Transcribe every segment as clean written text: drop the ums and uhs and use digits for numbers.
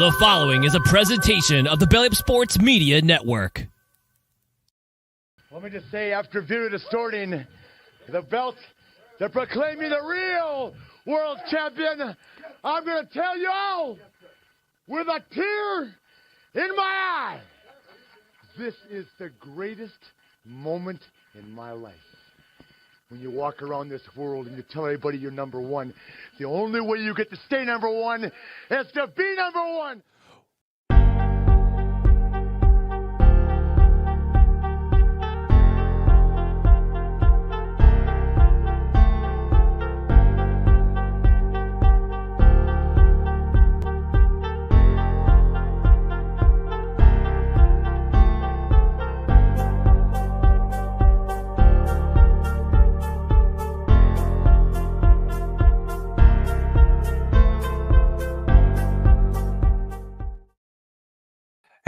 The following is a presentation of the Belly Up Sports Media Network. Let me just say, after video distorting the belt, they're proclaiming the real world champion. I'm going to tell you all, with a tear in my eye, this is the greatest moment in my life. When you walk around this world and you tell everybody you're number one, the only way you get to stay number one is to be number one.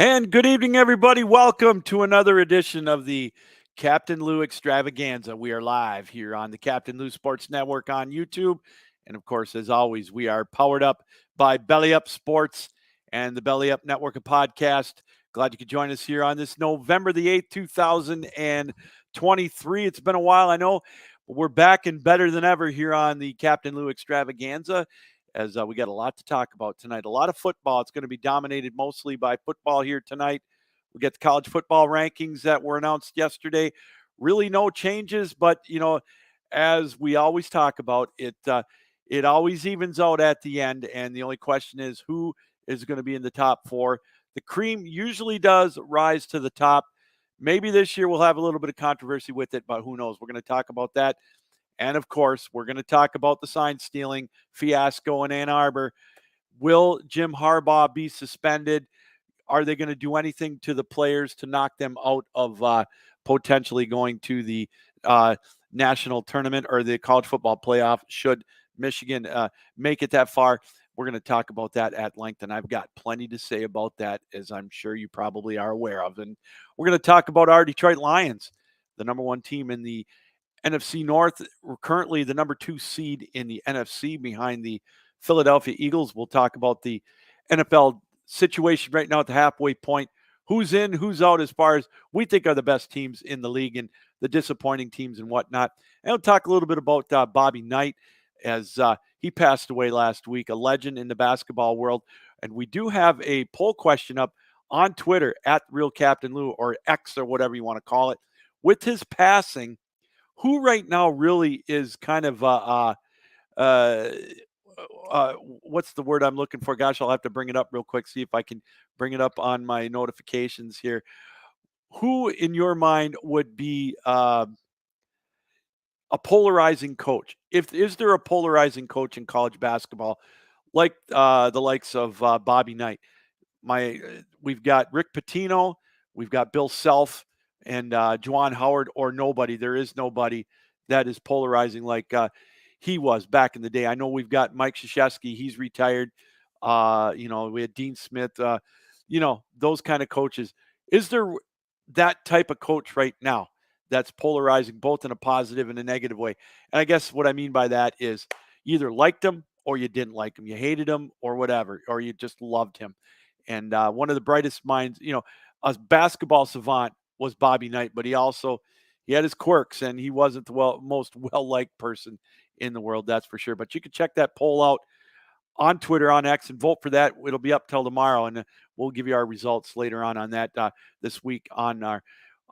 And good evening, everybody. Welcome to another edition of the Captain Lou Extravaganza. We are live here on the Captain Lou Sports Network on YouTube. And of course, as always, we are powered up by Belly Up Sports and the Belly Up Network of Podcast. Glad you could join us here on this November the 8th, 2023. It's been a while, I know. But we're back and better than ever here on the Captain Lou Extravaganza, as we got a lot to talk about tonight. A lot of football. It's going to be dominated mostly by football here tonight. We get the college football rankings that were announced yesterday. Really no changes, but, you know, as we always talk about, it always evens out at the end, and the only question is who is going to be in the top four. The cream usually does rise to the top. Maybe this year we'll have a little bit of controversy with it, but who knows? We're going to talk about that. And, of course, we're going to talk about the sign-stealing fiasco in Ann Arbor. Will Jim Harbaugh be suspended? Are they going to do anything to the players to knock them out of potentially going to the national tournament or the college football playoff should Michigan make it that far? We're going to talk about that at length, and I've got plenty to say about that, as I'm sure you probably are aware of. And we're going to talk about our Detroit Lions, the number one team in the NFC North. We're currently the number 2 seed in the NFC behind the Philadelphia Eagles. We'll talk about the NFL situation right now at the halfway point. Who's in, who's out as far as we think are the best teams in the league and the disappointing teams and whatnot. And we'll talk a little bit about Bobby Knight, as he passed away last week, a legend in the basketball world. And we do have a poll question up on Twitter at Real Captain Lou, or X, or whatever you want to call it. With his passing, who right now really is kind of what's the word I'm looking for? Gosh, I'll have to bring it up real quick, see if I can bring it up on my notifications here. Who in your mind would be a polarizing coach? Is there a polarizing coach in college basketball, like the likes of Bobby Knight? We've got Rick Pitino, we've got Bill Self, and Juwan Howard, or nobody. There is nobody that is polarizing like he was back in the day. I know we've got Mike Krzyzewski. He's retired. We had Dean Smith. Those kind of coaches. Is there that type of coach right now that's polarizing both in a positive and a negative way? And I guess what I mean by that is you either liked him or you didn't like him. You hated him or whatever, or you just loved him. And one of the brightest minds, a basketball savant, was Bobby Knight, but he had his quirks, and he wasn't the most well-liked person in the world, that's for sure. But you can check that poll out on Twitter, on X, and vote for that. It'll be up till tomorrow, and we'll give you our results later on that this week on our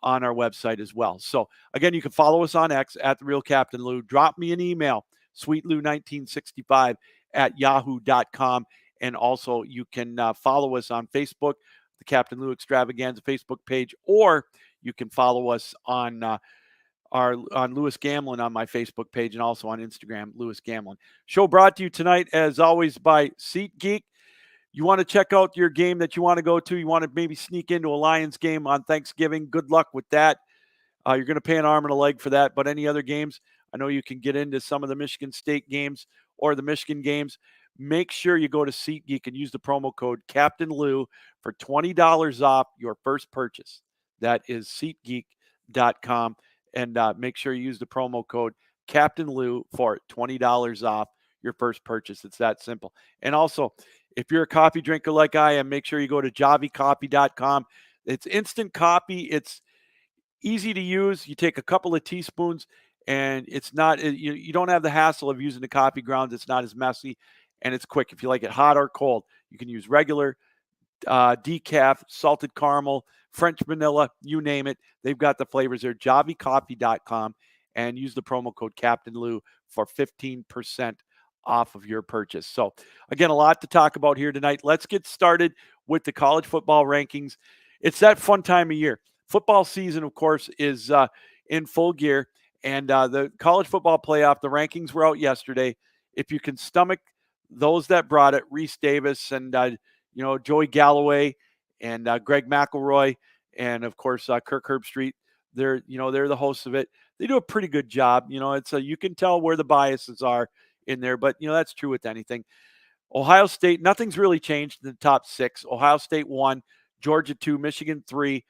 website as well. So again, you can follow us on X at The Real Captain Lou. Drop me an email, sweetlou1965@yahoo.com. And also you can follow us on Facebook, the Captain Lou Extravaganza Facebook page, or you can follow us on Lewis Gamlin on my Facebook page, and also on Instagram, Lewis Gamlin. Show brought to you tonight, as always, by SeatGeek. You want to check out your game that you want to go to. You want to maybe sneak into a Lions game on Thanksgiving. Good luck with that. You're going to pay an arm and a leg for that. But any other games, I know you can get into some of the Michigan State games or the Michigan games. Make sure you go to SeatGeek and use the promo code Captain Lou for $20 off your first purchase. That is SeatGeek.com. And make sure you use the promo code Captain Lou for $20 off your first purchase. It's that simple. And also, If you're a coffee drinker like I am, make sure you go to javicoffee.com. It's instant coffee. It's easy to use. You take a couple of teaspoons, and it's not, you don't have the hassle of using the coffee grounds. It's not as messy, and it's quick. If you like it hot or cold, you can use regular, decaf, salted caramel, French vanilla, you name it. They've got the flavors there. javicoffee.com, and use the promo code Captain Lou for 15% off of your purchase. So, again, a lot to talk about here tonight. Let's get started with the college football rankings. It's that fun time of year. Football season, of course, is in full gear, and the college football playoff, the rankings were out yesterday. If you can stomach those that brought it, Reese Davis and Joey Galloway and Greg McElroy, and of course Kirk Herbstreit. They're the hosts of it. They do a pretty good job. It's you can tell where the biases are in there, but that's true with anything. Ohio State, nothing's really changed in the top 6. Ohio State 1, Georgia 2, Michigan 3,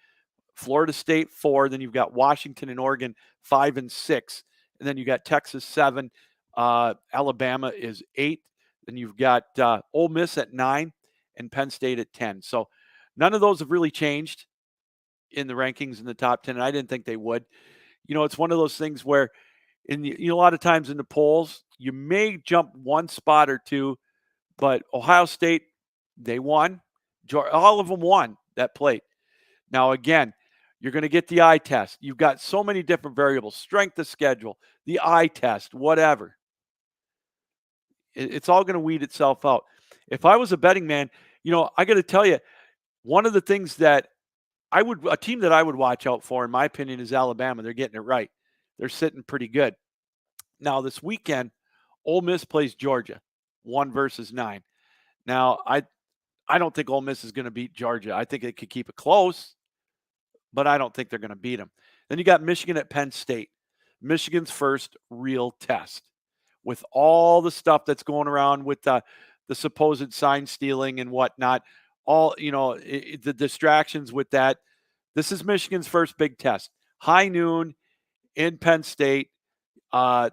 Florida State 4. Then you've got Washington and Oregon 5 and 6, and then you got Texas 7. Alabama is 8. Then you've got Ole Miss at 9 and Penn State at 10. So none of those have really changed in the rankings in the top 10, and I didn't think they would. It's one of those things where a lot of times in the polls, you may jump one spot or two, but Ohio State, they won. All of them won that plate. Now, again, you're going to get the eye test. You've got so many different variables, strength of schedule, the eye test, whatever. It's all going to weed itself out. If I was a betting man, I got to tell you, one of the things that a team that I would watch out for, in my opinion, is Alabama. They're getting it right. They're sitting pretty good. Now, this weekend, Ole Miss plays Georgia, 1 versus 9. Now, I don't think Ole Miss is going to beat Georgia. I think they could keep it close, but I don't think they're going to beat them. Then you got Michigan at Penn State. Michigan's first real test. With all the stuff that's going around with the supposed sign stealing and whatnot, all the distractions with that. This is Michigan's first big test. High noon in Penn State. I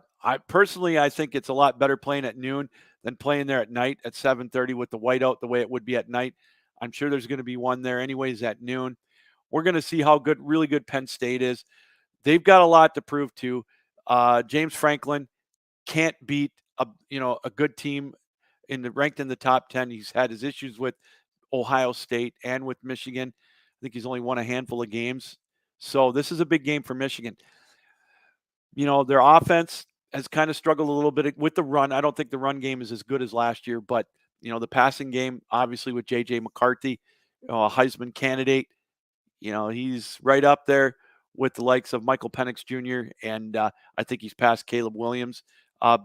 think it's a lot better playing at noon than playing there at night at 7:30 with the whiteout the way it would be at night. I'm sure there's going to be one there anyways at noon. We're going to see how really good Penn State is. They've got a lot to prove too. James Franklin can't beat a good team ranked in the top 10. He's had his issues with Ohio State and with Michigan. I think he's only won a handful of games. So this is a big game for Michigan. Their offense has kind of struggled a little bit with the run. I don't think the run game is as good as last year, but the passing game, obviously with J.J. McCarthy, a Heisman candidate, he's right up there with the likes of Michael Penix Jr., and I think he's past Caleb Williams.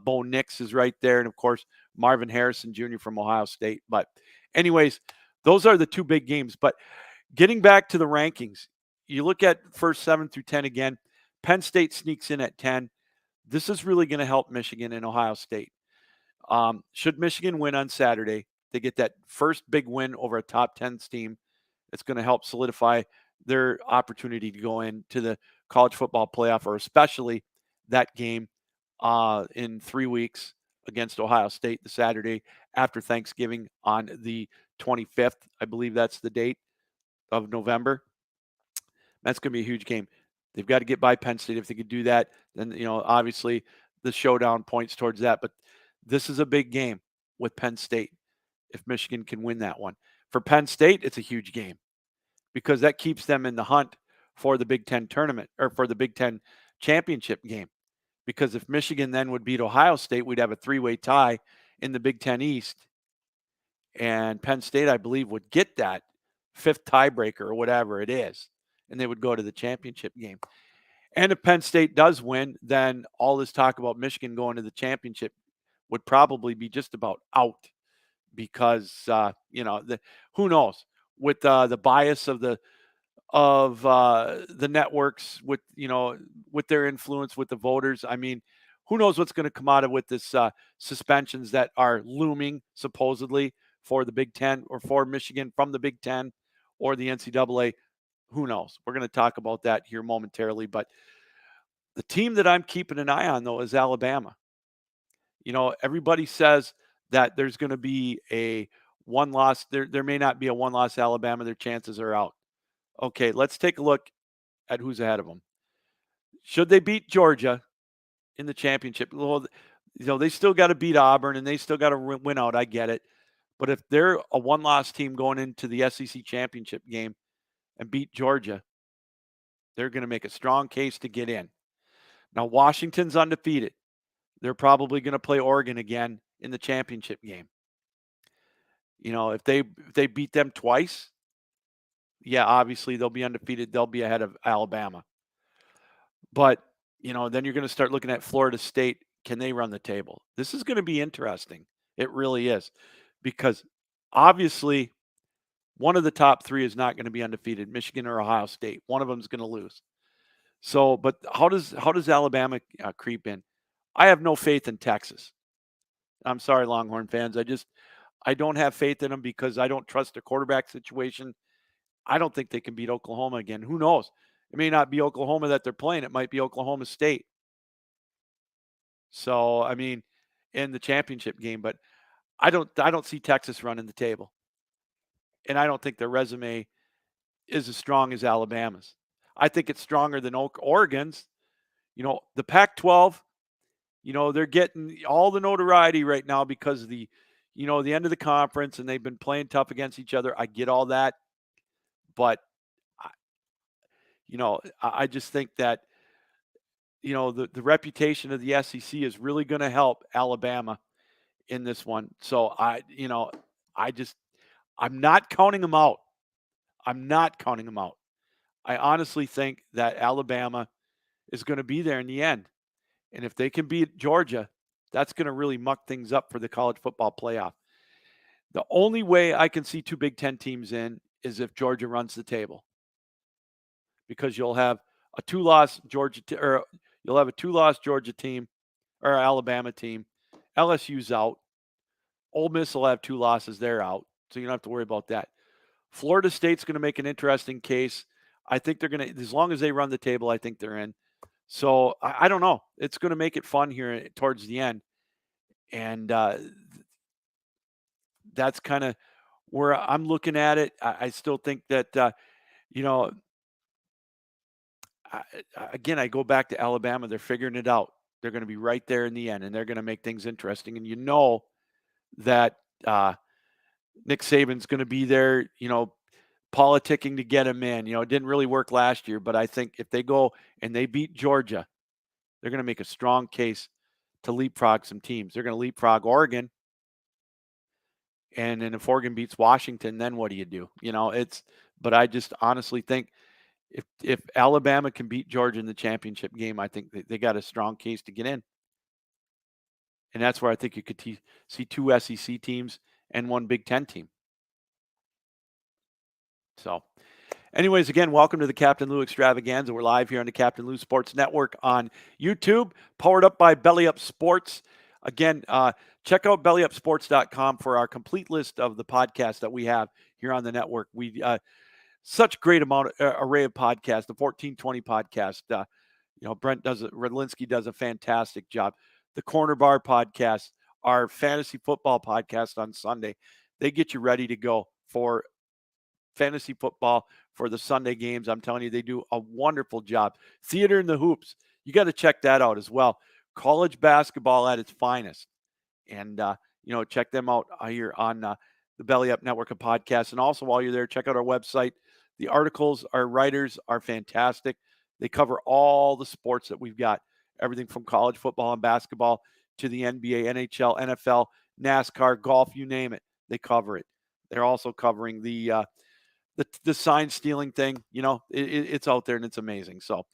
Bo Nix is right there, and of course, Marvin Harrison Jr. from Ohio State. But anyways, those are the two big games. But getting back to the rankings, you look at first 7 through 10 again. Penn State sneaks in at 10. This is really going to help Michigan and Ohio State. Should Michigan win on Saturday, they get that first big win over a top 10 team. It's going to help solidify their opportunity to go into the college football playoff, or especially that game in 3 weeks against Ohio State, the Saturday after Thanksgiving on the 25th. I believe that's the date of November. That's going to be a huge game. They've got to get by Penn State. If they could do that, then, obviously the showdown points towards that. But this is a big game with Penn State if Michigan can win that one. For Penn State, it's a huge game because that keeps them in the hunt for the Big Ten tournament, or for the Big Ten championship game. Because if Michigan then would beat Ohio State, we'd have a 3-way tie in the Big Ten East. And Penn State, I believe, would get that 5th tiebreaker or whatever it is, and they would go to the championship game. And if Penn State does win, then all this talk about Michigan going to the championship would probably be just about out, because who knows, with the bias of the networks, with with their influence with the voters. I mean, who knows what's going to come out of with this suspensions that are looming supposedly for the Big Ten, or for Michigan from the Big Ten or the NCAA. Who knows? We're going to talk about that here momentarily. But the team that I'm keeping an eye on, though, is Alabama. Everybody says that there's going to be a one loss. There may not be a one loss Alabama. Their chances are out. Okay, let's take a look at who's ahead of them. Should they beat Georgia in the championship? Well, they still got to beat Auburn and they still got to win out. I get it. But if they're a one-loss team going into the SEC championship game and beat Georgia, they're going to make a strong case to get in. Now, Washington's undefeated. They're probably going to play Oregon again in the championship game. If they beat them twice, yeah, obviously they'll be undefeated. They'll be ahead of Alabama. But, then you're going to start looking at Florida State. Can they run the table? This is going to be interesting. It really is. Because obviously one of the top three is not going to be undefeated, Michigan or Ohio State. One of them is going to lose. So, but how does Alabama creep in? I have no faith in Texas. I'm sorry, Longhorn fans. I don't have faith in them because I don't trust their quarterback situation. I don't think they can beat Oklahoma again. Who knows? It may not be Oklahoma that they're playing. It might be Oklahoma State. So, in the championship game, but I don't see Texas running the table. And I don't think their resume is as strong as Alabama's. I think it's stronger than Oregon's. The Pac-12, they're getting all the notoriety right now because of the end of the conference, and they've been playing tough against each other. I get all that. But, I just think that, the reputation of the SEC is really going to help Alabama in this one. So, I'm not counting them out. I honestly think that Alabama is going to be there in the end. And if they can beat Georgia, that's going to really muck things up for the college football playoff. The only way I can see two Big Ten teams in is if Georgia runs the table. Because you'll have a two-loss Georgia team or Alabama team. LSU's out. Ole Miss will have two losses. They're out. So you don't have to worry about that. Florida State's going to make an interesting case. I think they're going to, as long as they run the table, I think they're in. So I don't know. It's going to make it fun here towards the end. And that's kind of where I'm looking at it. I still think that, again, I go back to Alabama. They're figuring it out. They're going to be right there in the end, and they're going to make things interesting. And that Nick Saban's going to be there, politicking to get him in. It didn't really work last year, but I think if they go and they beat Georgia, they're going to make a strong case to leapfrog some teams. They're going to leapfrog Oregon. And then if Oregon beats Washington, then what do you do? But I just honestly think if Alabama can beat Georgia in the championship game, I think they got a strong case to get in. And that's where I think you could see two SEC teams and one Big Ten team. So, anyways, again, welcome to the Captain Lou Extravaganza. We're live here on the Captain Lou Sports Network on YouTube, powered up by Belly Up Sports. Again, check out bellyupsports.com for our complete list of the podcasts that we have here on the network. We such great array of podcasts, the 1420 podcast. Redlinsky does a fantastic job. The Corner Bar podcast, our fantasy football podcast on Sunday. They get you ready to go for fantasy football for the Sunday games. I'm telling you, they do a wonderful job. Theater in the Hoops. You got to check that out as well. College basketball at its finest. And, check them out here on the Belly Up Network of podcasts. And also while you're there, check out our website. The articles, our writers are fantastic. They cover all the sports that we've got, everything from college football and basketball to the NBA, NHL, NFL, NASCAR, golf, you name it. They cover it. They're also covering the sign stealing thing. It's out there and it's amazing. So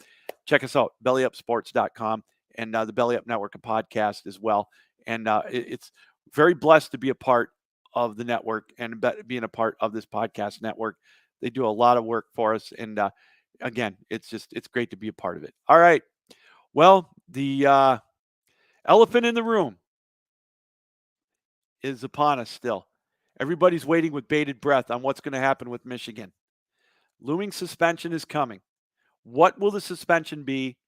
check us out, bellyupsports.com and the Belly Up Network of podcast as well. And it's very blessed to be a part of the network and being a part of this podcast network. They do a lot of work for us. And again, it's great to be a part of it. All right. Well, the elephant in the room is upon us still. Everybody's waiting with bated breath on what's going to happen with Michigan. Looming suspension is coming. What will the suspension be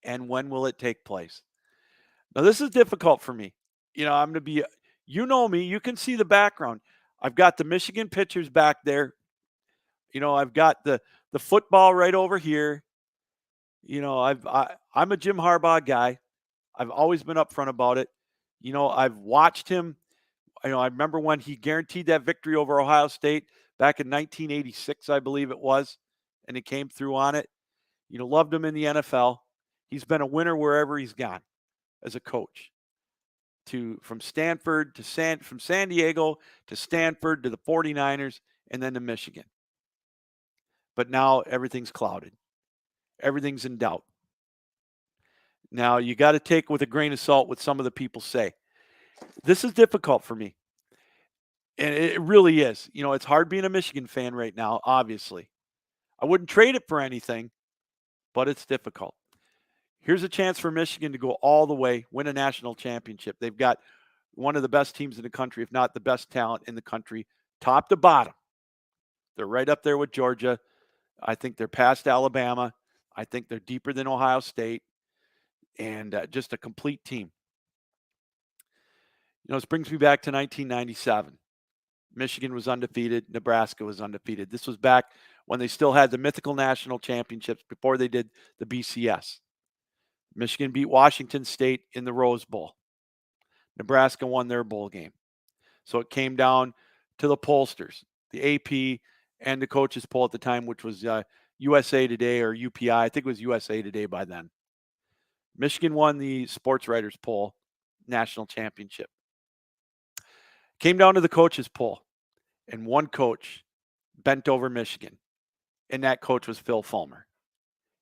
and when will it take place? Now, this is difficult for me. I'm going to be, me, you can see the background. I've got the Michigan pitchers back there. I've got the football right over here. I'm a Jim Harbaugh guy. I've always been upfront about it. I've watched him. I remember when he guaranteed that victory over Ohio State back in 1986, I believe it was, and he came through on it. Loved him in the NFL. He's been a winner wherever he's gone as a coach. From Stanford to from San Diego to Stanford to the 49ers and then to Michigan. But now everything's clouded. Everything's in doubt. Now you got to take with a grain of salt what some of the people say. This is difficult for me. And it really is. It's hard being a Michigan fan right now, obviously. I wouldn't trade it for anything, but it's difficult. Here's a chance for Michigan to go all the way, win a national championship. They've got one of the best teams in the country, if not the best talent in the country, top to bottom. They're right up there with Georgia. I think they're past Alabama. I think they're deeper than Ohio State, and just a complete team. This brings me back to 1997. Michigan was undefeated. Nebraska was undefeated. This was back when they still had the mythical national championships before they did the BCS. Michigan beat Washington State in the Rose Bowl. Nebraska won their bowl game. So it came down to the pollsters, the AP, and the coaches poll at the time, which was USA Today or UPI. I think it was USA Today by then. Michigan won the sports writers poll national championship. Came down to the coaches poll, and one coach bent over Michigan, and that coach was Phil Fulmer.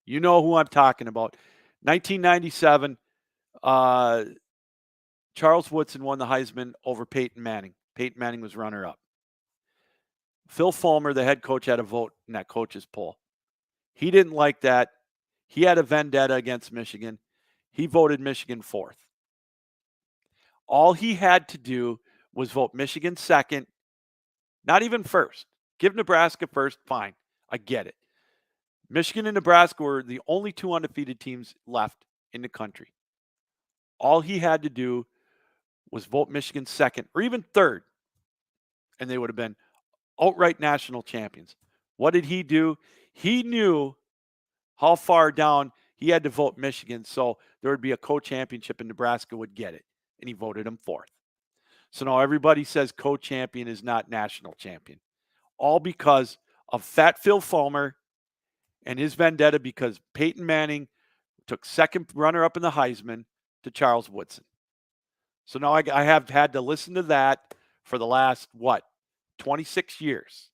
You know who I'm talking about. 1997, Charles Woodson won the Heisman over Peyton Manning. Peyton Manning was runner-up. Phil Fulmer, the head coach, had a vote in that coaches poll. He didn't like that. He had a vendetta against Michigan. He voted Michigan fourth. All he had to do was vote Michigan second, not even first. Give Nebraska first, fine. I get it. Michigan and Nebraska were the only two undefeated teams left in the country. All he had to do was vote Michigan second or even third, and they would have been outright national champions. What did he do? He knew how far down he had to vote Michigan so there would be a co-championship and Nebraska would get it, and he voted him fourth. So now everybody says co-champion is not national champion, all because of fat Phil Fulmer and his vendetta because Peyton Manning took second runner-up in the Heisman to Charles Woodson. So now I have had to listen to that for the last, 26 years.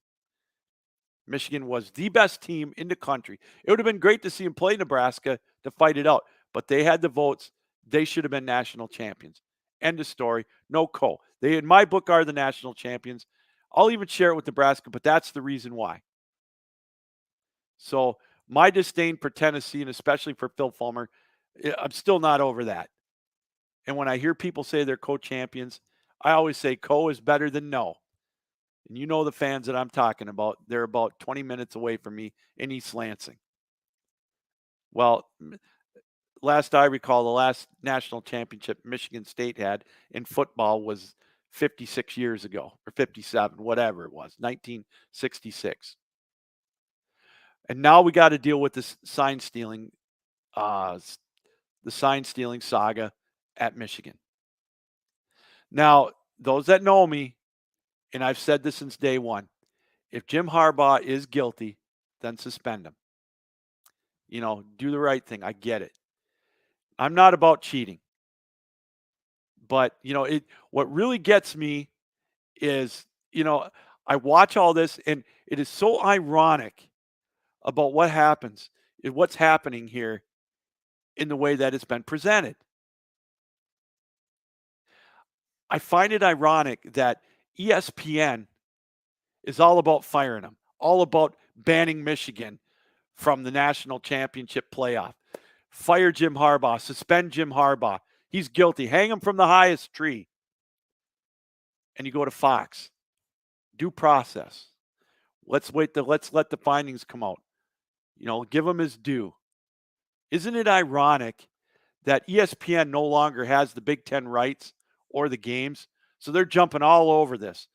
Michigan was the best team in the country. It would have been great to see them play Nebraska to fight it out, but they had the votes. They should have been national champions. End of story. No co. They, in my book, are the national champions. I'll even share it with Nebraska, but that's the reason why. So my disdain for Tennessee, and especially for Phil Fulmer, I'm still not over that. And when I hear people say they're co-champions, I always say co is better than no. And you know the fans that I'm talking about. They're about 20 minutes away from me in East Lansing. Well, last I recall, the last national championship Michigan State had in football was 56 years ago, or 57, whatever it was, 1966. And now we got to deal with this sign stealing, the sign stealing saga at Michigan. Now, those that know me, and I've said this since day one, if Jim Harbaugh is guilty, then suspend him. Do the right thing. I get it. I'm not about cheating. But, what really gets me is, I watch all this, and it is so ironic about what's happening here in the way that it's been presented. I find it ironic that ESPN is all about firing him, all about banning Michigan from the national championship playoff. Fire Jim Harbaugh, suspend Jim Harbaugh. He's guilty. Hang him from the highest tree. And you go to Fox. Due process. Let's let the findings come out. Give him his due. Isn't it ironic that ESPN no longer has the Big Ten rights or the games? So they're jumping all over this.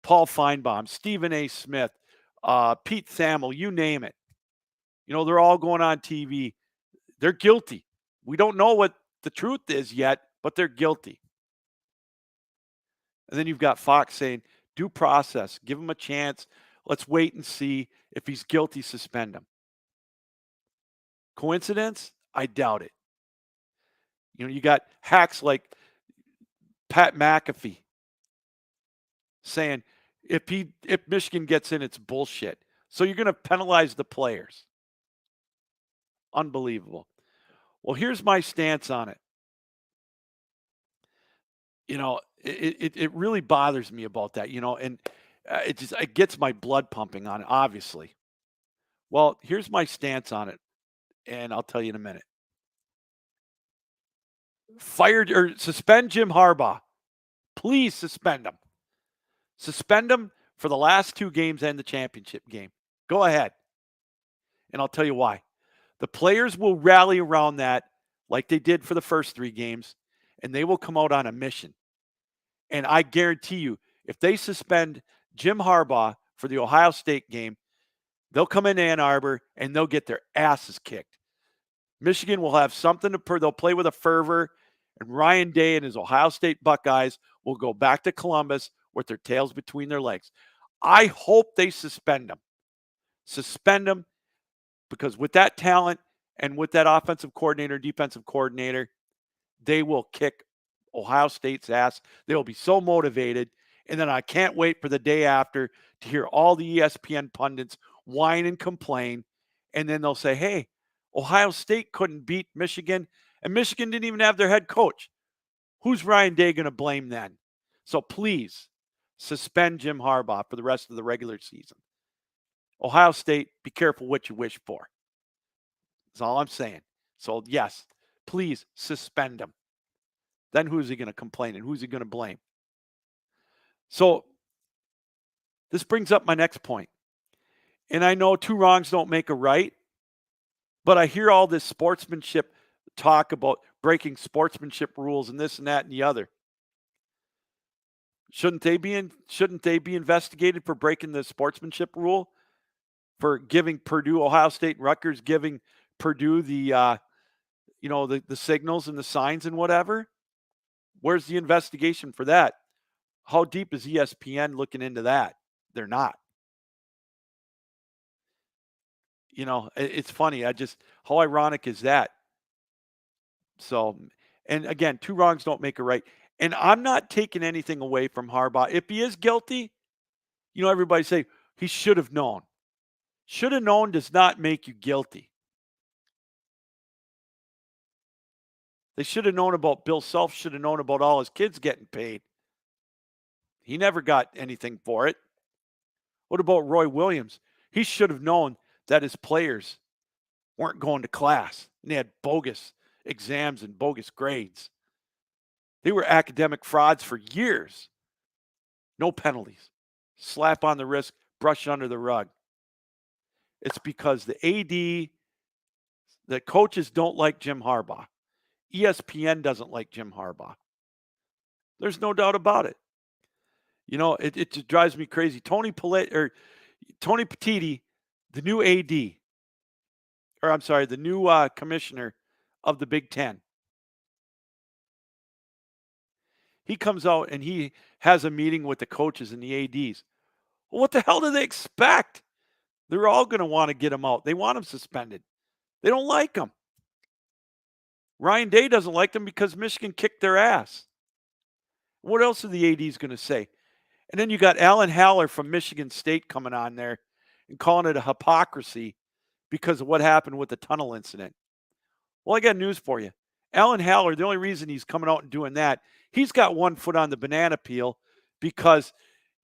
Paul Feinbaum, Stephen A. Smith, Pete Thamel, you name it. They're all going on TV. They're guilty. We don't know what the truth is yet, but they're guilty. And then you've got Fox saying, due process, give him a chance. Let's wait and see. If he's guilty, suspend him. Coincidence? I doubt it. You got hacks like Pat McAfee saying, if Michigan gets in, it's bullshit. So you're going to penalize the players. Unbelievable. Well, here's my stance on it. It really bothers me about that, and it gets my blood pumping on it, obviously. Well, here's my stance on it, and I'll tell you in a minute. Fired or suspend Jim Harbaugh. Please suspend him. Suspend him for the last 2 games and the championship game. Go ahead. And I'll tell you why. The players will rally around that like they did for the first 3 games, and they will come out on a mission. And I guarantee you, if they suspend Jim Harbaugh for the Ohio State game, they'll come in Ann Arbor and they'll get their asses kicked. Michigan will have something they'll play with a fervor, and Ryan Day and his Ohio State Buckeyes will go back to Columbus with their tails between their legs. I hope they suspend them. Suspend them, because with that talent and with that offensive coordinator, defensive coordinator, they will kick Ohio State's ass. They will be so motivated. And then I can't wait for the day after to hear all the ESPN pundits whine and complain. And then they'll say, hey, Ohio State couldn't beat Michigan, and Michigan didn't even have their head coach. Who's Ryan Day going to blame then? So please suspend Jim Harbaugh for the rest of the regular season. Ohio State, be careful what you wish for. That's all I'm saying. So yes, please suspend him. Then who's he going to complain and who's he going to blame? So this brings up my next point. And I know 2 wrongs don't make a right, but I hear all this sportsmanship talk about breaking sportsmanship rules and this and that and the other. Shouldn't they be investigated for breaking the sportsmanship rule? For giving Purdue, Ohio State, and Rutgers, giving Purdue the signals and the signs and whatever? Where's the investigation for that? How deep is ESPN looking into that? They're not. It's funny. How ironic is that? So, and again, 2 wrongs don't make a right. And I'm not taking anything away from Harbaugh. If he is guilty, everybody say he should have known. Should have known does not make you guilty. They should have known about Bill Self, should have known about all his kids getting paid. He never got anything for it. What about Roy Williams? He should have known that his players weren't going to class and they had bogus exams and bogus grades. They were academic frauds for years. No penalties. Slap on the wrist, brush under the rug. It's because the AD, the coaches don't like Jim Harbaugh. ESPN doesn't like Jim Harbaugh. There's no doubt about it. It just drives me crazy. Tony Petitti, the new AD, the new commissioner of the Big Ten. He comes out and he has a meeting with the coaches and the ADs. Well, what the hell do they expect? They're all going to want to get him out. They want him suspended. They don't like him. Ryan Day doesn't like them because Michigan kicked their ass. What else are the ADs going to say? And then you got Alan Haller from Michigan State coming on there and calling it a hypocrisy because of what happened with the tunnel incident. Well, I got news for you. Alan Haller, the only reason he's coming out and doing that, he's got one foot on the banana peel because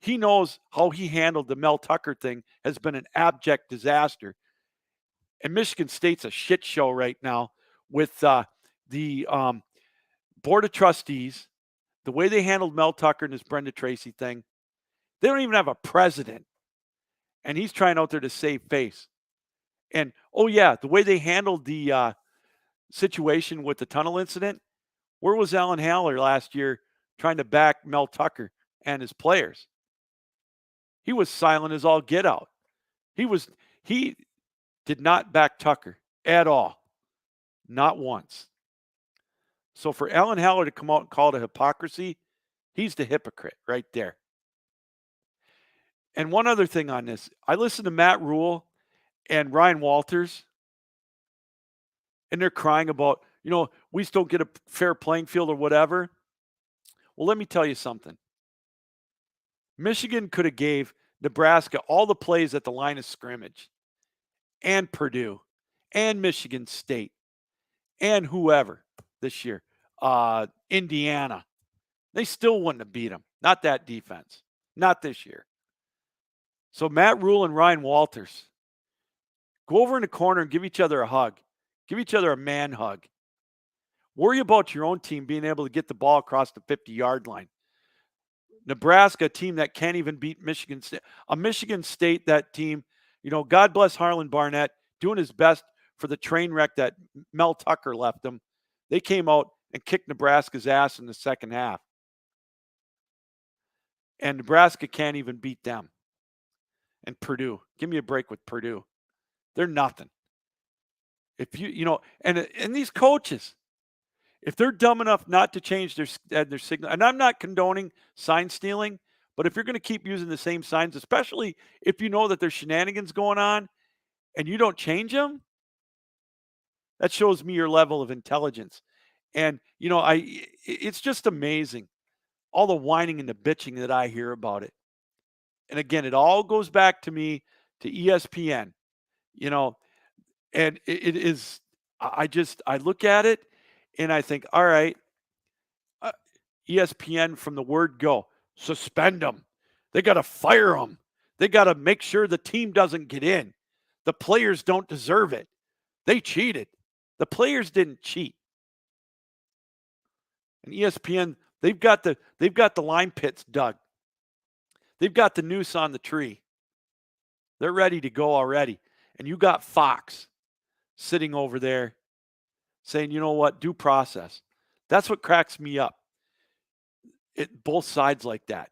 he knows how he handled the Mel Tucker thing has been an abject disaster. And Michigan State's a shit show right now with the Board of Trustees, the way they handled Mel Tucker and his Brenda Tracy thing. They don't even have a president. And he's trying out there to save face. And, oh, yeah, the way they handled the situation with the tunnel incident, where was Alan Haller last year trying to back Mel Tucker and his players? He was silent as all get out. He did not back Tucker at all. Not once. So for Alan Haller to come out and call it a hypocrisy, he's the hypocrite right there. And one other thing on this. I listened to Matt Rule and Ryan Walters, and they're crying about, we still get a fair playing field or whatever. Well, let me tell you something. Michigan could have gave Nebraska all the plays at the line of scrimmage, and Purdue, and Michigan State, and whoever this year, Indiana. They still wouldn't have beat them. Not that defense. Not this year. So Matt Rule and Ryan Walters, go over in the corner and give each other a hug. Give each other a man hug. Worry about your own team being able to get the ball across the 50-yard line. Nebraska, a team that can't even beat Michigan State. A Michigan State, that team, God bless Harlan Barnett, doing his best for the train wreck that Mel Tucker left them. They came out and kicked Nebraska's ass in the second half. And Nebraska can't even beat them. And Purdue, give me a break with Purdue. They're nothing. If and these coaches, if they're dumb enough not to change their signal, and I'm not condoning sign stealing, but if you're going to keep using the same signs, especially if you know that there's shenanigans going on and you don't change them, that shows me your level of intelligence. And, it's just amazing, all the whining and the bitching that I hear about it. And again, it all goes back to me, to ESPN, and it is, I look at it and I think, all right, ESPN from the word go, suspend them. They got to fire them. They got to make sure the team doesn't get in. The players don't deserve it. They cheated. The players didn't cheat. And ESPN, they've got the line pits dug. They've got the noose on the tree. They're ready to go already. And you got Fox sitting over there saying, you know what, due process. That's what cracks me up. Both sides like that.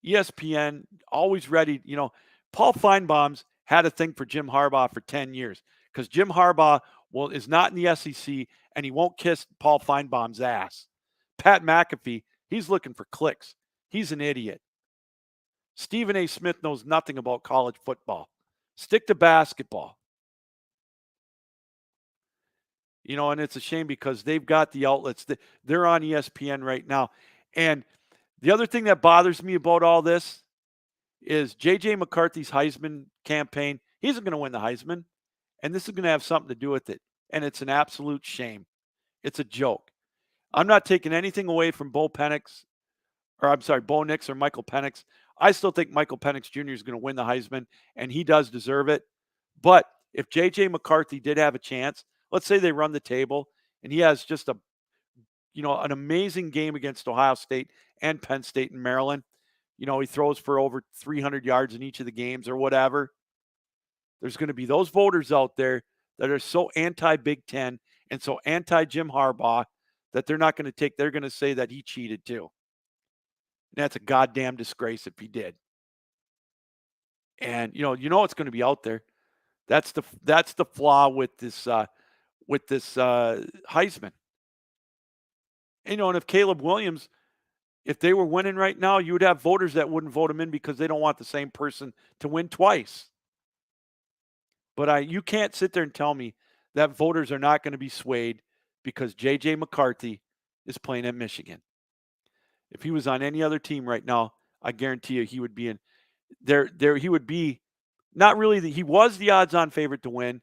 ESPN, always ready. Paul Feinbaum's had a thing for Jim Harbaugh for 10 years because Jim Harbaugh is not in the SEC and he won't kiss Paul Feinbaum's ass. Pat McAfee, he's looking for clicks. He's an idiot. Stephen A. Smith knows nothing about college football. Stick to basketball. And it's a shame because they've got the outlets. They're on ESPN right now. And the other thing that bothers me about all this is J.J. McCarthy's Heisman campaign. He isn't going to win the Heisman. And this is going to have something to do with it. And it's an absolute shame. It's a joke. I'm not taking anything away from Bo Nix or Michael Penix. I still think Michael Penix Jr. is going to win the Heisman, and he does deserve it. But if J.J. McCarthy did have a chance, let's say they run the table, and he has just an amazing game against Ohio State and Penn State and Maryland. He throws for over 300 yards in each of the games or whatever. There's going to be those voters out there that are so anti-Big Ten and so anti-Jim Harbaugh that they're going to say that he cheated too. And that's a goddamn disgrace if he did. And it's going to be out there. That's the flaw with this Heisman. And if Caleb Williams, if they were winning right now, you would have voters that wouldn't vote him in because they don't want the same person to win twice. But you can't sit there and tell me that voters are not going to be swayed because J.J. McCarthy is playing at Michigan. If he was on any other team right now, I guarantee you he would be in there. He would be not really. He was the odds-on favorite to win,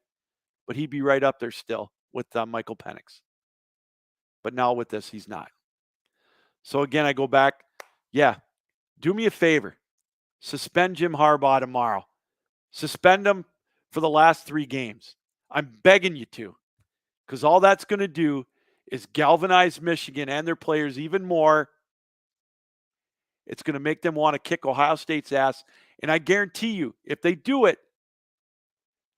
but he'd be right up there still with Michael Penix. But now with this, he's not. So again, I go back. Yeah, do me a favor. Suspend Jim Harbaugh tomorrow. Suspend him for the last 3 games. I'm begging you to, because all that's going to do is galvanize Michigan and their players even more. It's going to make them want to kick Ohio State's ass. And I guarantee you, if they do it,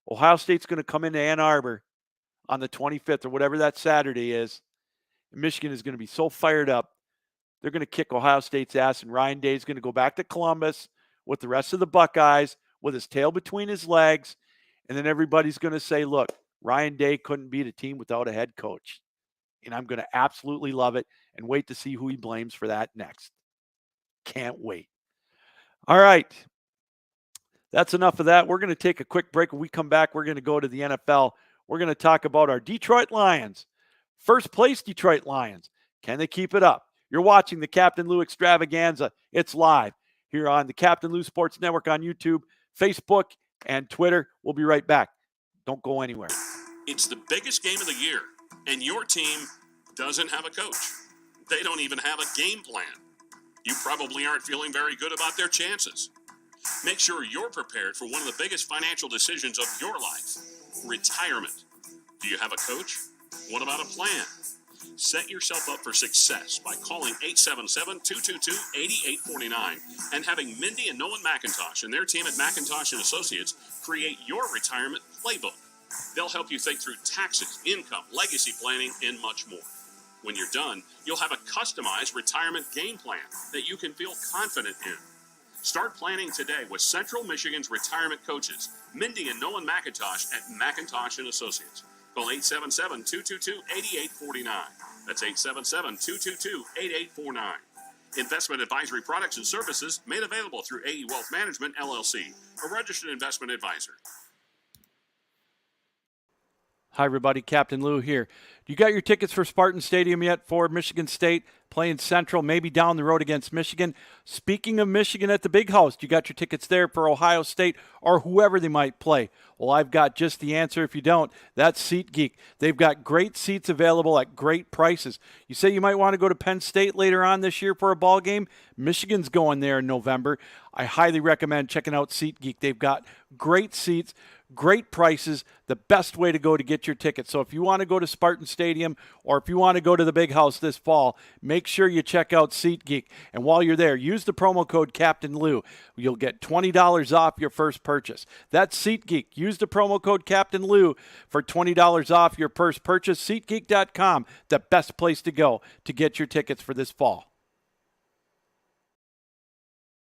Ohio State's going to come into Ann Arbor on the 25th or whatever that Saturday is. And Michigan is going to be so fired up. They're going to kick Ohio State's ass, and Ryan Day is going to go back to Columbus with the rest of the Buckeyes with his tail between his legs. And then everybody's going to say, look, Ryan Day couldn't beat a team without a head coach. And I'm going to absolutely love it and wait to see who he blames for that next. Can't wait. All right. That's enough of that. We're going to take a quick break. When we come back, we're going to go to the NFL. We're going to talk about our Detroit Lions. First place Detroit Lions. Can they keep it up? You're watching the Captain Lou Extravaganza. It's live here on the Captain Lou Sports Network on YouTube, Facebook, and Twitter. We'll be right back. Don't go anywhere. It's the biggest game of the year, and your team doesn't have a coach. They don't even have a game plan. You probably aren't feeling very good about their chances. Make sure you're prepared for one of the biggest financial decisions of your life, retirement. Do you have a coach? What about a plan? Set yourself up for success by calling 877-222-8849 and having Mindy and Nolan McIntosh and their team at McIntosh & Associates create your retirement playbook. They'll help you think through taxes, income, legacy planning, and much more. When you're done, you'll have a customized retirement game plan that you can feel confident in. Start planning today with Central Michigan's retirement coaches, Mindy and Nolan McIntosh at McIntosh & Associates. Call 877-222-8849. That's 877-222-8849. Investment advisory products and services made available through AE Wealth Management, LLC, a registered investment advisor. Hi, everybody. Captain Lou here. You got your tickets for Spartan Stadium yet for Michigan State playing Central, maybe down the road against Michigan? Speaking of Michigan at the Big House, you got your tickets there for Ohio State or whoever they might play? Well, I've got just the answer. If you don't, that's SeatGeek. They've got great seats available at great prices. You say you might want to go to Penn State later on this year for a ball game? Michigan's going there in November. I highly recommend checking out SeatGeek. They've got great seats, great prices, the best way to go to get your tickets. So if you want to go to Spartan Stadium or if you want to go to the Big House this fall, make sure you check out SeatGeek. And while you're there, use the promo code Captain Lou. You'll get $20 off your first purchase. That's SeatGeek. Use the promo code Captain Lou for $20 off your first purchase. SeatGeek.com, the best place to go to get your tickets for this fall.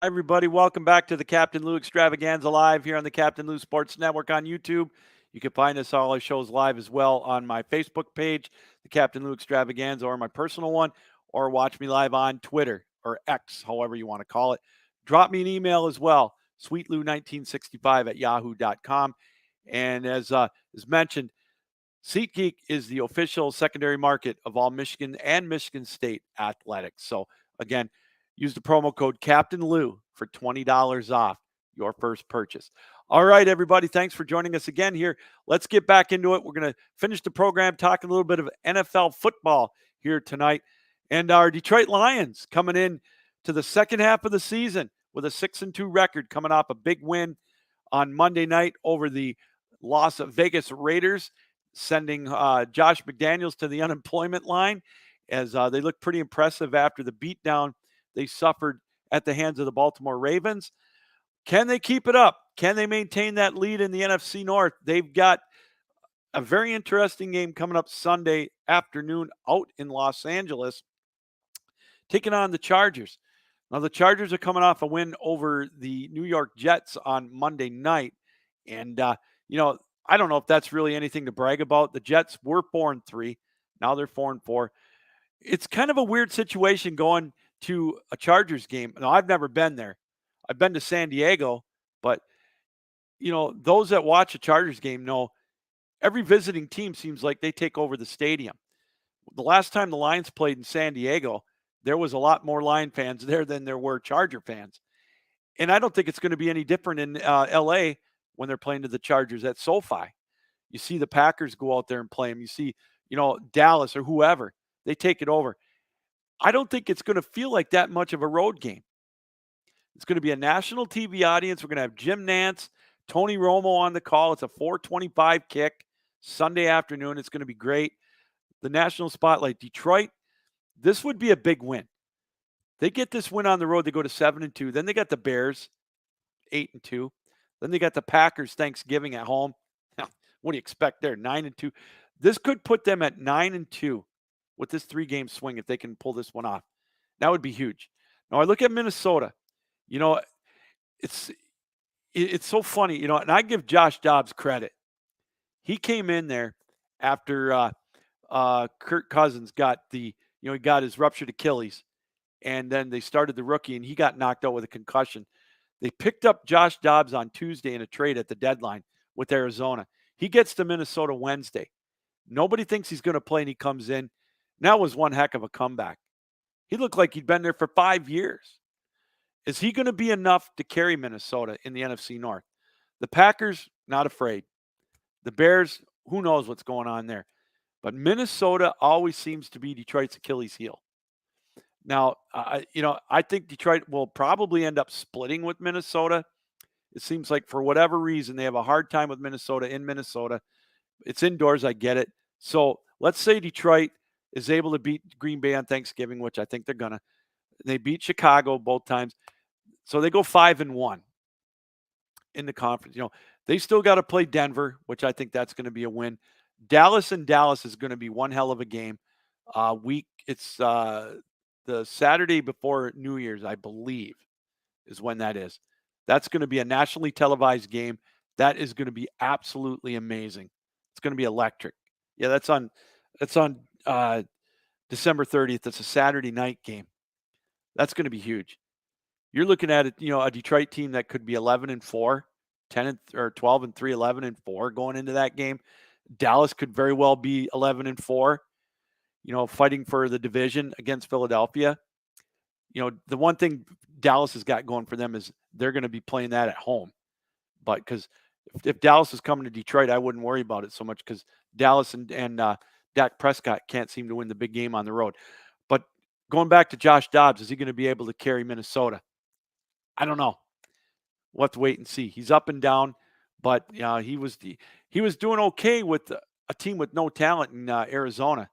Hi, everybody. Welcome back to the Captain Lou Extravaganza live here on the Captain Lou Sports Network on YouTube. You can find us all our shows live as well on my Facebook page, the Captain Lou Extravaganza, or my personal one, or watch me live on Twitter or X, however you want to call it. Drop me an email as well, sweetlou1965@yahoo.com. And as mentioned, SeatGeek is the official secondary market of all Michigan and Michigan State athletics. So again, use the promo code Captain Lou for $20 off your first purchase. All right, everybody. Thanks for joining us again here. Let's get back into it. We're going to finish the program talking a little bit of NFL football here tonight. And our Detroit Lions coming in to the second half of the season with a 6-2 record, coming off a big win on Monday night over the Las Vegas Raiders, sending Josh McDaniels to the unemployment line as they look pretty impressive after the beatdown they suffered at the hands of the Baltimore Ravens. Can they keep it up? Can they maintain that lead in the NFC North? They've got a very interesting game coming up Sunday afternoon out in Los Angeles, taking on the Chargers. Now, the Chargers are coming off a win over the New York Jets on Monday night. And, I don't know if that's really anything to brag about. The Jets were 4-3. Now they're 4-4. It's kind of a weird situation going to a Chargers game. Now, I've never been there. I've been to San Diego, but, those that watch a Chargers game know every visiting team seems like they take over the stadium. The last time the Lions played in San Diego, there was a lot more Lion fans there than there were Charger fans. And I don't think it's going to be any different in L.A. when they're playing to the Chargers at SoFi. You see the Packers go out there and play them. You see, Dallas or whoever, they take it over. I don't think it's going to feel like that much of a road game. It's going to be a national TV audience. We're going to have Jim Nantz, Tony Romo on the call. It's a 4:25 kick Sunday afternoon. It's going to be great. The national spotlight. Detroit, this would be a big win. They get this win on the road. They go to 7-2. Then they got the Bears, 8-2. Then they got the Packers Thanksgiving at home. What do you expect there? 9-2. This could put them at 9-2 with this 3-game swing if they can pull this one off. That would be huge. Now I look at Minnesota. it's so funny, and I give Josh Dobbs credit. He came in there after Kirk Cousins got he got his ruptured Achilles, and then they started the rookie, and he got knocked out with a concussion. They picked up Josh Dobbs on Tuesday in a trade at the deadline with Arizona. He gets to Minnesota Wednesday. Nobody thinks he's going to play, and he comes in. And that was one heck of a comeback. He looked like he'd been there for 5 years. Is he going to be enough to carry Minnesota in the NFC North? The Packers, not afraid. The Bears, who knows what's going on there. But Minnesota always seems to be Detroit's Achilles heel. Now, I think Detroit will probably end up splitting with Minnesota. It seems like for whatever reason, they have a hard time with Minnesota in Minnesota. It's indoors, I get it. So let's say Detroit is able to beat Green Bay on Thanksgiving, which I think they're going to. They beat Chicago both times. So they go 5-1 in the conference. They still got to play Denver, which I think that's going to be a win. Dallas is going to be one hell of a game. It's the Saturday before New Year's, I believe, is when that is. That's going to be a nationally televised game. That is going to be absolutely amazing. It's going to be electric. Yeah, that's on December 30th. That's a Saturday night game. That's going to be huge. You're looking at it, a Detroit team that could be 11-4, 12-3, 11-4 going into that game. Dallas could very well be 11-4, fighting for the division against Philadelphia. The one thing Dallas has got going for them is they're going to be playing that at home. But because if Dallas is coming to Detroit, I wouldn't worry about it so much because Dallas and Dak Prescott can't seem to win the big game on the road. But going back to Josh Dobbs, is he going to be able to carry Minnesota? I don't know. We'll have to wait and see. He's up and down, but he was doing okay with a team with no talent in Arizona.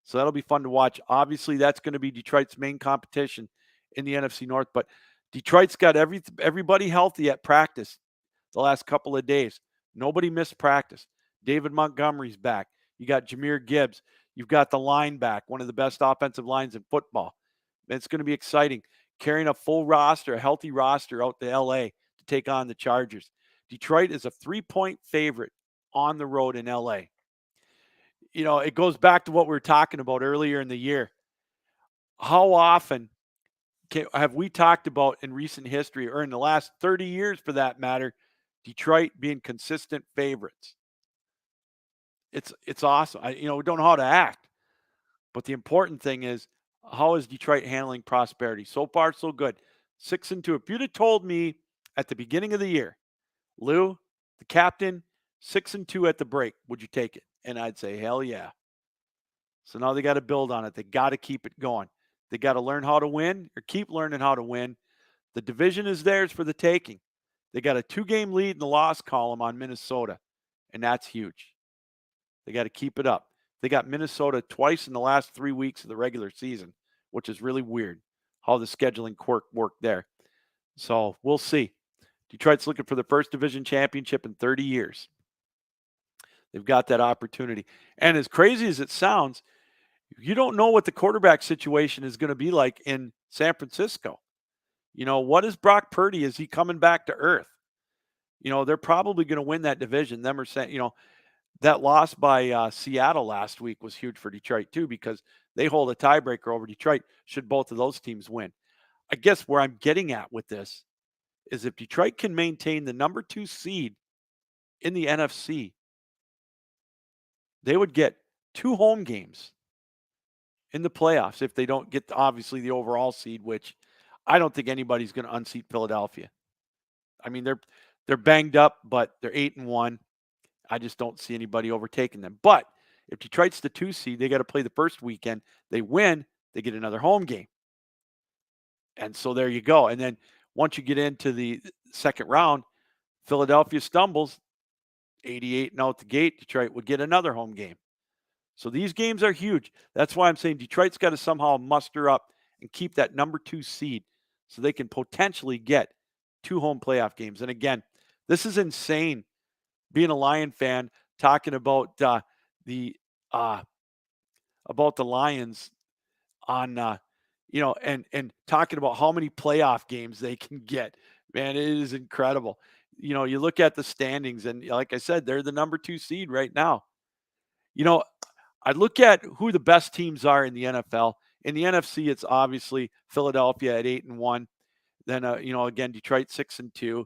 So that'll be fun to watch. Obviously, that's going to be Detroit's main competition in the NFC North. But Detroit's got everybody healthy at practice the last couple of days. Nobody missed practice. David Montgomery's back. You got Jahmyr Gibbs. You've got the line back, one of the best offensive lines in football. It's going to be exciting. Carrying a full roster, a healthy roster out to L.A. to take on the Chargers. Detroit is a 3-point favorite on the road in L.A. It goes back to what we were talking about earlier in the year. How often have we talked about in recent history, or in the last 30 years for that matter, Detroit being consistent favorites? It's awesome. We don't know how to act. But the important thing is, how is Detroit handling prosperity? So far, so good. 6-2. If you'd have told me at the beginning of the year, Lou, the captain, 6-2 at the break, would you take it? And I'd say, hell yeah. So now they got to build on it. They got to keep it going. They got to learn how to win, or keep learning how to win. The division is theirs for the taking. They got a 2-game lead in the loss column on Minnesota, and that's huge. They got to keep it up. They got Minnesota twice in the last 3 weeks of the regular season, which is really weird how the scheduling quirk worked there. So we'll see. Detroit's looking for the first division championship in 30 years. They've got that opportunity. And as crazy as it sounds, you don't know what the quarterback situation is going to be like in San Francisco. What is Brock Purdy? Is he coming back to earth? They're probably going to win that division. Them are saying, that loss by Seattle last week was huge for Detroit too, because they hold a tiebreaker over Detroit should both of those teams win. I guess where I'm getting at with this is if Detroit can maintain the number 2 seed in the NFC, they would get 2 home games in the playoffs if they don't get, obviously, the overall seed, which I don't think anybody's going to unseat Philadelphia. I mean, they're banged up, but they're 8-1. I just don't see anybody overtaking them. But if Detroit's the 2 seed, they got to play the first weekend. They win, they get another home game. And so there you go. And then once you get into the second round, Philadelphia stumbles, 88 and out the gate. Detroit would get another home game. So these games are huge. That's why I'm saying Detroit's got to somehow muster up and keep that number 2 seed so they can potentially get 2 home playoff games. And again, this is insane. Being a Lion fan, talking about the Lions on and talking about how many playoff games they can get. Man, it is incredible. You look at the standings, and like I said, they're the number 2 seed right now. I look at who the best teams are in the NFL. In the NFC, it's obviously Philadelphia at 8-1. Then, again, Detroit 6-2.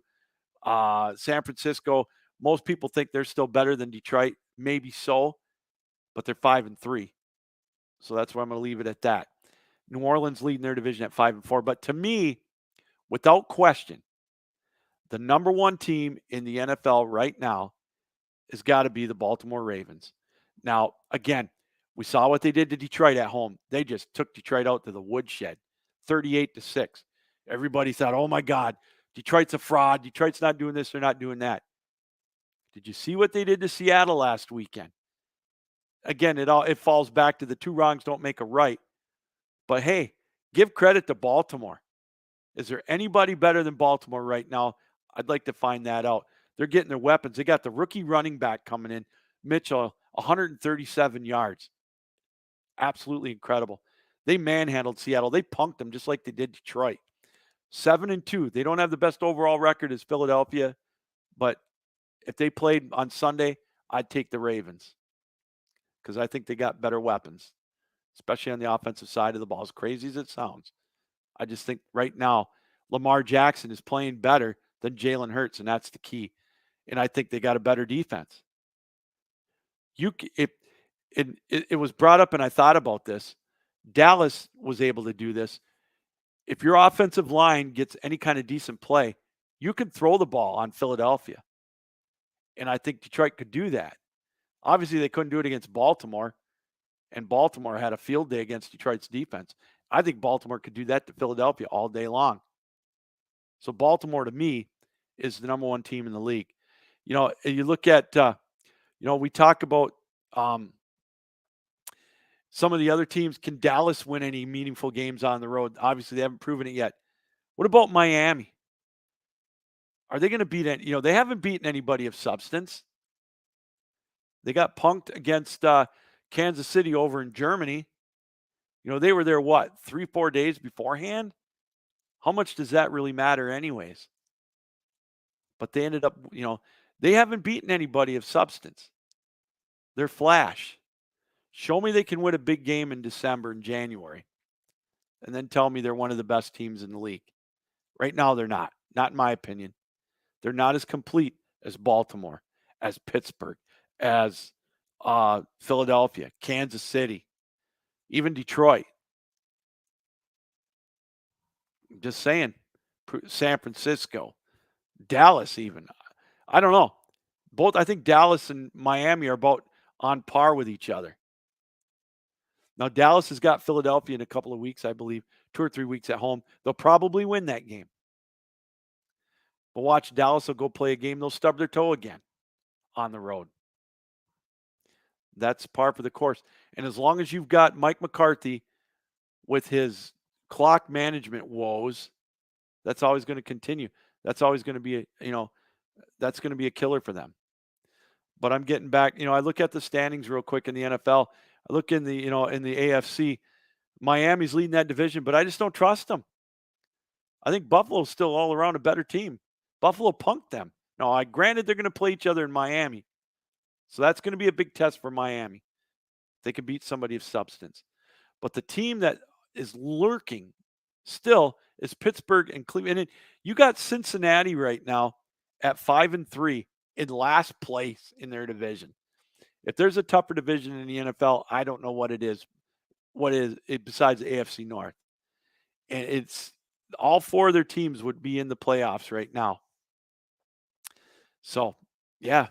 San Francisco, most people think they're still better than Detroit. Maybe so, but they're 5-3. So that's where I'm going to leave it at that. New Orleans leading their division at 5-4. But to me, without question, the number 1 team in the NFL right now has got to be the Baltimore Ravens. Now, again, we saw what they did to Detroit at home. They just took Detroit out to the woodshed, 38-6. Everybody thought, oh my God, Detroit's a fraud. Detroit's not doing this. They're not doing that. Did you see what they did to Seattle last weekend? Again, it falls back to the 2 wrongs don't make a right. But hey, give credit to Baltimore. Is there anybody better than Baltimore right now? I'd like to find that out. They're getting their weapons. They got the rookie running back coming in, Mitchell, 137 yards. Absolutely incredible. They manhandled Seattle. They punked them just like they did Detroit. 7-2. They don't have the best overall record as Philadelphia, but if they played on Sunday, I'd take the Ravens because I think they got better weapons, especially on the offensive side of the ball, as crazy as it sounds. I just think right now, Lamar Jackson is playing better than Jalen Hurts, and that's the key. And I think they got a better defense. It was brought up, and I thought about this. Dallas was able to do this. If your offensive line gets any kind of decent play, you can throw the ball on Philadelphia. And I think Detroit could do that. Obviously, they couldn't do it against Baltimore, and Baltimore had a field day against Detroit's defense. I think Baltimore could do that to Philadelphia all day long. So Baltimore, to me, is the number 1 team in the league. You look at, we talk about some of the other teams. Can Dallas win any meaningful games on the road? Obviously, they haven't proven it yet. What about Miami? Are they going to beat any? They haven't beaten anybody of substance. They got punked against Kansas City over in Germany. They were there, 3-4 days beforehand? How much does that really matter anyways? But they ended up, they haven't beaten anybody of substance. They're flash. Show me they can win a big game in December and January, and then tell me they're one of the best teams in the league. Right now, they're not. Not in my opinion. They're not as complete as Baltimore, as Pittsburgh, as Philadelphia, Kansas City, even Detroit. I'm just saying. San Francisco, Dallas even. I don't know. I think Dallas and Miami are about on par with each other. Now, Dallas has got Philadelphia in a couple of weeks, I believe, 2 or 3 weeks at home. They'll probably win that game. But watch, Dallas will go play a game. They'll stub their toe again on the road. That's par for the course. And as long as you've got Mike McCarthy with his clock management woes, that's always going to continue. That's always going to be that's going to be a killer for them. But I'm getting back, I look at the standings real quick in the NFL. I look in the, in the AFC. Miami's leading that division, but I just don't trust them. I think Buffalo's still all around a better team. Buffalo punked them. Now, granted they're going to play each other in Miami. So that's going to be a big test for Miami. They can beat somebody of substance. But the team that is lurking still is Pittsburgh and Cleveland. And you got Cincinnati right now at 5-3 in last place in their division. If there's a tougher division in the NFL, I don't know what it is. What is it besides the AFC North? And it's all 4 of their teams would be in the playoffs right now. So, yeah,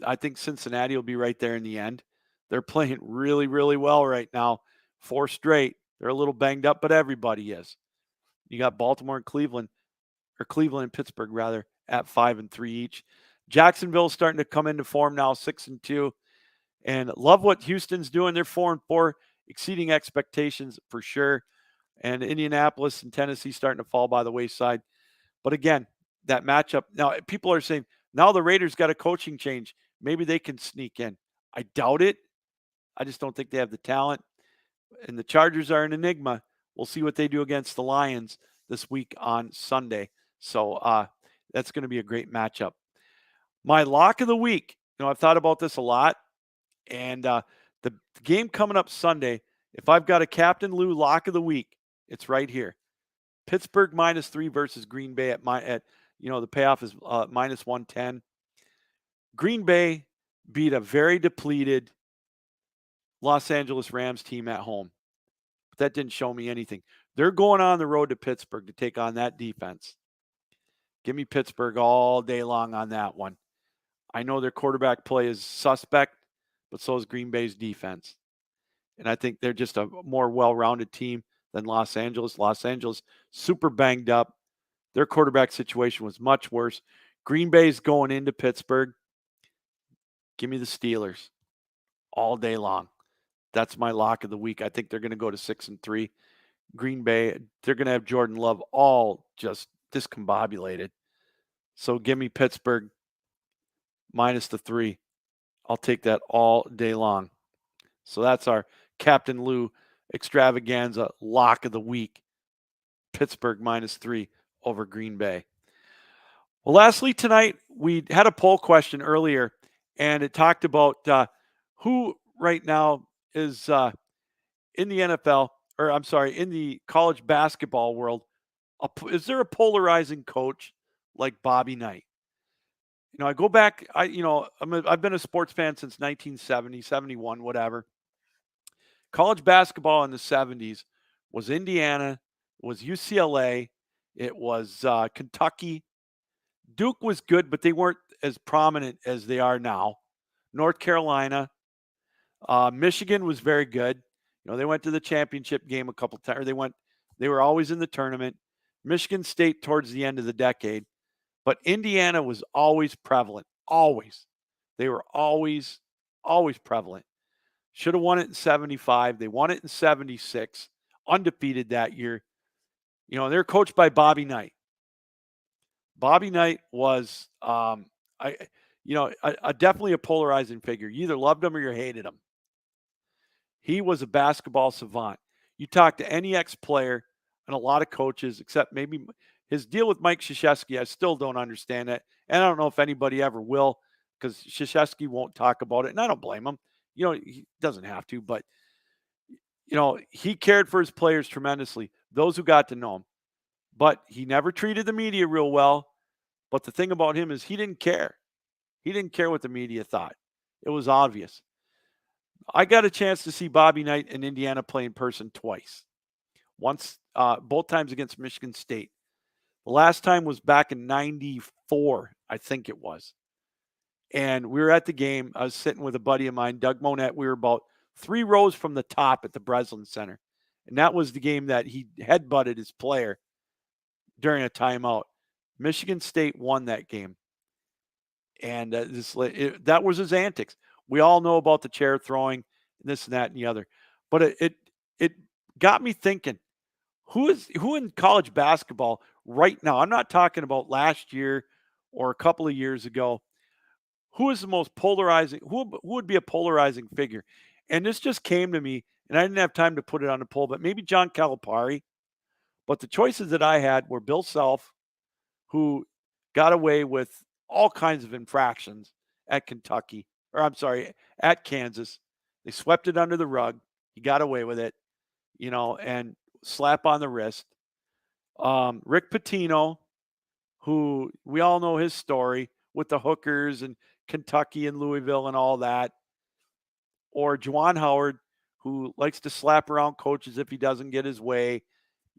I think Cincinnati will be right there in the end. They're playing really, really well right now. 4 straight. They're a little banged up, but everybody is. You got Baltimore and Cleveland and Pittsburgh rather, at 5-3 each. Jacksonville's starting to come into form now, 6-2. And love what Houston's doing. They're 4-4, exceeding expectations for sure. And Indianapolis and Tennessee starting to fall by the wayside. But again, that matchup. Now, people are saying, now the Raiders got a coaching change. Maybe they can sneak in. I doubt it. I just don't think they have the talent. And the Chargers are an enigma. We'll see what they do against the Lions this week on Sunday. So That's going to be a great matchup. My lock of the week, I've thought about this a lot, and the game coming up Sunday, if I've got a Captain Lou lock of the week, it's right here. Pittsburgh -3 versus Green Bay at the payoff is -110. Green Bay beat a very depleted Los Angeles Rams team at home. But that didn't show me anything. They're going on the road to Pittsburgh to take on that defense. Give me Pittsburgh all day long on that one. I know their quarterback play is suspect, but so is Green Bay's defense. And I think they're just a more well-rounded team than Los Angeles. Los Angeles, super banged up. Their quarterback situation was much worse. Green Bay's going into Pittsburgh. Give me the Steelers all day long. That's my lock of the week. I think they're going to go to 6-3. Green Bay, they're going to have Jordan Love all just discombobulated. So give me Pittsburgh -3. I'll take that all day long. So that's our Captain Lou Extravaganza lock of the week. Pittsburgh -3 over Green Bay. Well, lastly, tonight, we had a poll question earlier, and it talked about who right now is in the NFL, or I'm sorry, in the college basketball world. Is there a polarizing coach like Bobby Knight? I go back, I've been a sports fan since 1970, 71, whatever. College basketball in the 70s was Indiana, was UCLA, it was Kentucky. Duke was good, but they weren't as prominent as they are now. North Carolina. Michigan was very good. They went to the championship game a couple times. They were always in the tournament. Michigan State towards the end of the decade. But Indiana was always prevalent. Always. They were always prevalent. Should have won it in 75. They won it in 76. Undefeated that year. They're coached by Bobby Knight. Bobby Knight was definitely a polarizing figure. You either loved him or you hated him. He was a basketball savant. You talk to any ex-player and a lot of coaches, except maybe his deal with Mike Krzyzewski, I still don't understand it. And I don't know if anybody ever will, because Krzyzewski won't talk about it. And I don't blame him. He doesn't have to, but, he cared for his players tremendously, those who got to know him. But he never treated the media real well. But the thing about him is he didn't care. He didn't care what the media thought. It was obvious. I got a chance to see Bobby Knight in Indiana play in person twice. Once, both times against Michigan State. The last time was back in 94, I think it was. And we were at the game. I was sitting with a buddy of mine, Doug Monette. We were about 3 rows from the top at the Breslin Center. And that was the game that he headbutted his player during a timeout. Michigan State won that game. And that was his antics. We all know about the chair throwing, this and that and the other. But it got me thinking, who in college basketball right now, I'm not talking about last year or a couple of years ago, who is the most polarizing, who would be a polarizing figure? And this just came to me, and I didn't have time to put it on the poll, but maybe John Calipari. But the choices that I had were Bill Self, who got away with all kinds of infractions at at Kansas. They swept it under the rug. He got away with it, and slap on the wrist. Rick Pitino, who we all know his story with the hookers and Kentucky and Louisville and all that. Or Juwan Howard, who likes to slap around coaches if he doesn't get his way.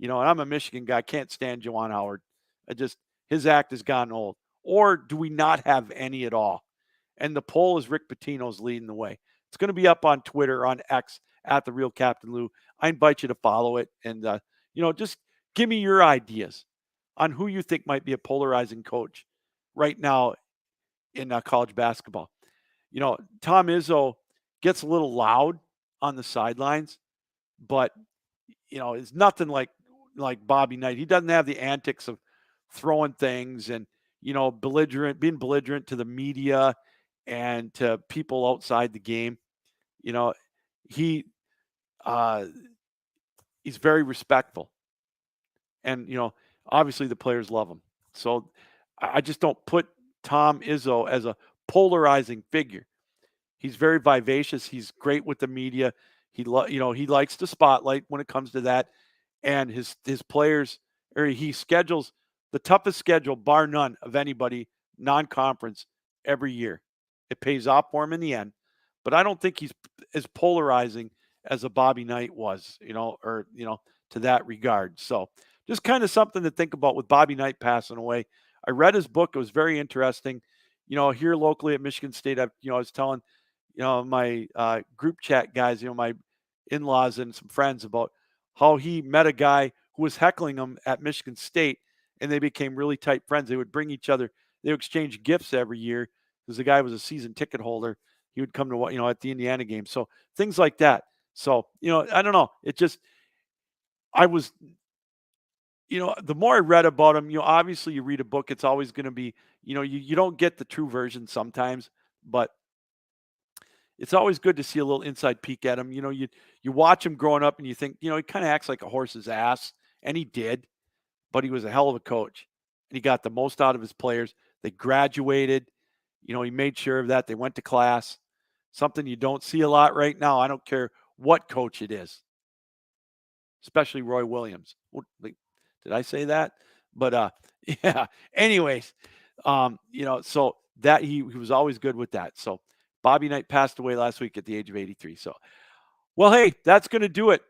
And I'm a Michigan guy. Can't stand Juwan Howard. His act has gotten old. Or do we not have any at all? And the poll is Rick Pitino's leading the way. It's going to be up on Twitter, on X, at The Real Captain Lou. I invite you to follow it. And, just give me your ideas on who you think might be a polarizing coach right now in college basketball. Tom Izzo gets a little loud on the sidelines, but, it's nothing like Bobby Knight. He doesn't have the antics of throwing things and, being belligerent to the media and to people outside the game. He's very respectful. And, obviously the players love him. So I just don't put Tom Izzo as a polarizing figure. He's very vivacious. He's great with the media. He likes the spotlight when it comes to that. And his players, or he schedules the toughest schedule, bar none, of anybody non-conference every year. It pays off for him in the end. But I don't think he's as polarizing as a Bobby Knight was, to that regard. So just kind of something to think about with Bobby Knight passing away. I read his book. It was very interesting. Here locally at Michigan State, I was telling, my group chat guys, my in-laws and some friends about how he met a guy who was heckling him at Michigan State, and they became really tight friends. They would bring each other, they would exchange gifts every year because the guy was a season ticket holder. He would come to, at the Indiana game. So things like that. So, I don't know. I was, the more I read about him, obviously you read a book, it's always going to be, you don't get the true version sometimes, but it's always good to see a little inside peek at him. You watch him growing up and you think, he kind of acts like a horse's ass, and he did, but he was a hell of a coach, and he got the most out of his players. They graduated, he made sure of that. They went to class, something you don't see a lot right now. I don't care what coach it is, especially Roy Williams. Did I say that? But yeah. Anyways, so that he was always good with that. So Bobby Knight passed away last week at the age of 83. So, well, hey, that's going to do it.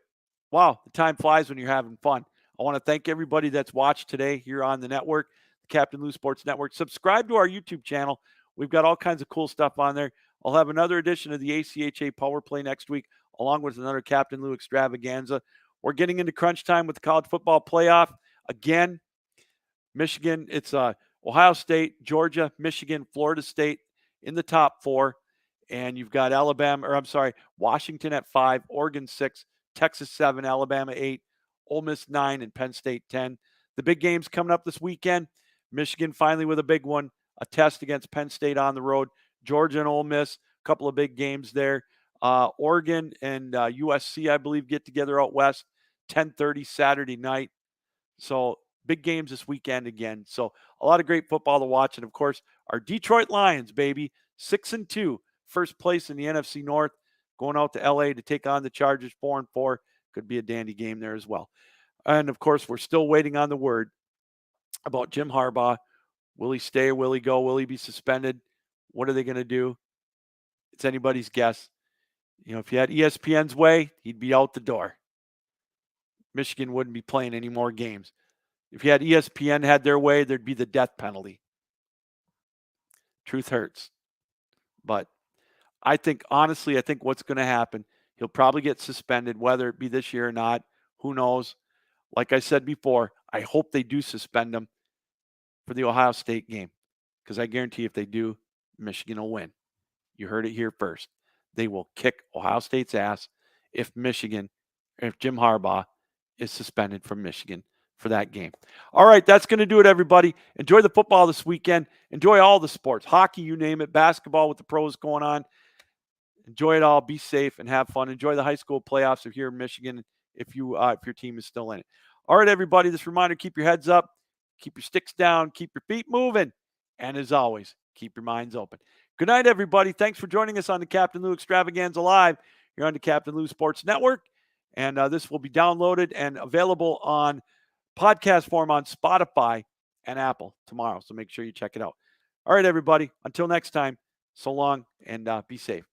Wow, the time flies when you're having fun. I want to thank everybody that's watched today here on the network, the Captain Lou Sports Network. Subscribe to our YouTube channel. We've got all kinds of cool stuff on there. I'll have another edition of the ACHA Power Play next week, along with another Captain Lou Extravaganza. We're getting into crunch time with the college football playoff. Again, Michigan, it's Ohio State, Georgia, Michigan, Florida State in the top 4. And you've got Washington at 5, Oregon 6, Texas 7, Alabama 8, Ole Miss 9, and Penn State 10. The big games coming up this weekend. Michigan finally with a big one, a test against Penn State on the road. Georgia and Ole Miss, a couple of big games there. Oregon and USC, I believe, get together out west, 10:30 Saturday night. So big games this weekend again. So a lot of great football to watch. And, of course, our Detroit Lions, baby, 6-2, first place in the NFC North, going out to L.A. to take on the Chargers, 4-4. Could be a dandy game there as well. And, of course, we're still waiting on the word about Jim Harbaugh. Will he stay or will he go? Will he be suspended? What are they going to do? It's anybody's guess. If you had ESPN's way, he'd be out the door. Michigan wouldn't be playing any more games. If you had ESPN had their way, there'd be the death penalty. Truth hurts. But honestly, I think what's going to happen, he'll probably get suspended, whether it be this year or not. Who knows? Like I said before, I hope they do suspend him for the Ohio State game, because I guarantee if they do, Michigan will win. You heard it here first. They will kick Ohio State's ass if Jim Harbaugh is suspended from Michigan for that game. All right, that's going to do it, everybody. Enjoy the football this weekend. Enjoy all the sports. Hockey, you name it. Basketball with the pros going on. Enjoy it all. Be safe and have fun. Enjoy the high school playoffs if you're in Michigan, if your team is still in it. All right, everybody, this reminder, keep your heads up, keep your sticks down, keep your feet moving, and as always, keep your minds open. Good night, everybody. Thanks for joining us on the Captain Lou Extravaganza Live here on the Captain Lou Sports Network. And this will be downloaded and available on podcast form on Spotify and Apple tomorrow. So make sure you check it out. All right, everybody. Until next time, so long and be safe.